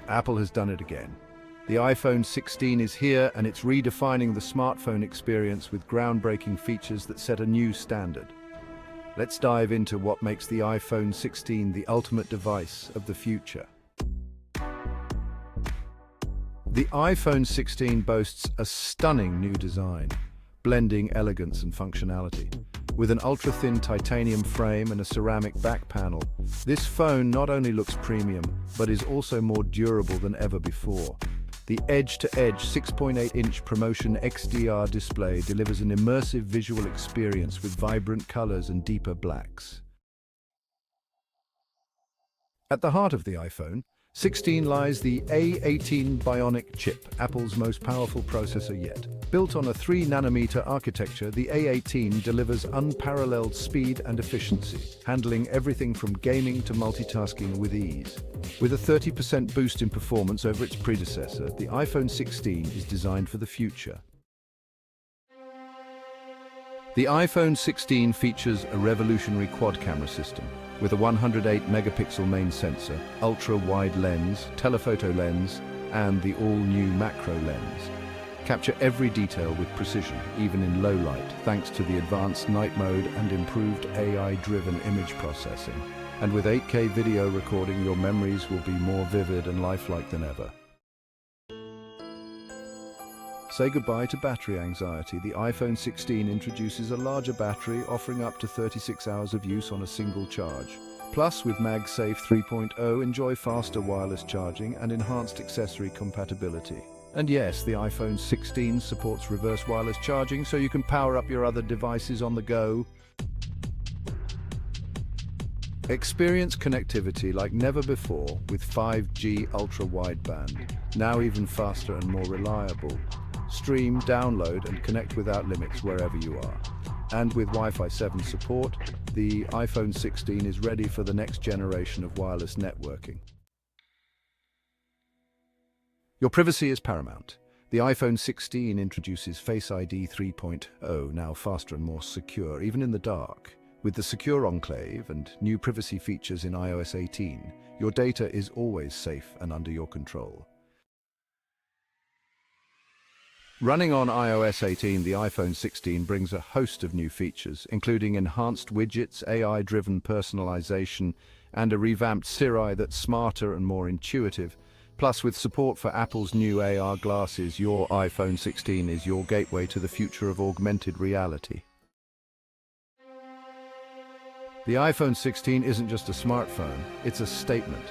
Apple has done it again. The iPhone 16 is here, and it's redefining the smartphone experience with groundbreaking features that set a new standard. Let's dive into what makes the iPhone 16 the ultimate device of the future. The iPhone 16 boasts a stunning new design, blending elegance and functionality. With an ultra-thin titanium frame and a ceramic back panel, this phone not only looks premium, but is also more durable than ever before. The edge-to-edge 6.8-inch Promotion XDR display delivers an immersive visual experience with vibrant colors and deeper blacks. At the heart of the iPhone 16 lies the A18 Bionic chip, Apple's most powerful processor yet. Built on a 3-nanometer architecture, the A18 delivers unparalleled speed and efficiency, handling everything from gaming to multitasking with ease. With a 30% boost in performance over its predecessor, the iPhone 16 is designed for the future. The iPhone 16 features a revolutionary quad-camera system, with a 108-megapixel main sensor, ultra-wide lens, telephoto lens, and the all-new macro lens. Capture every detail with precision, even in low light, thanks to the advanced night mode and improved AI-driven image processing. And with 8K video recording, your memories will be more vivid and lifelike than ever. Say goodbye to battery anxiety. The iPhone 16 introduces a larger battery, offering up to 36 hours of use on a single charge. Plus, with MagSafe 3.0, enjoy faster wireless charging and enhanced accessory compatibility. And yes, the iPhone 16 supports reverse wireless charging, so you can power up your other devices on the go. Experience connectivity like never before with 5G Ultra-Wideband, now even faster and more reliable. Stream, download, and connect without limits wherever you are. And with Wi-Fi 7 support, the iPhone 16 is ready for the next generation of wireless networking. Your privacy is paramount. The iPhone 16 introduces Face ID 3.0, now faster and more secure, even in the dark. With the Secure Enclave and new privacy features in iOS 18, your data is always safe and under your control. Running on iOS 18, the iPhone 16 brings a host of new features, including enhanced widgets, AI-driven personalization, and a revamped Siri that's smarter and more intuitive. Plus, with support for Apple's new AR glasses, your iPhone 16 is your gateway to the future of augmented reality. The iPhone 16 isn't just a smartphone, it's a statement,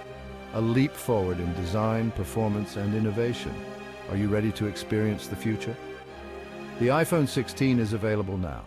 a leap forward in design, performance, and innovation. Are you ready to experience the future? The iPhone 16 is available now.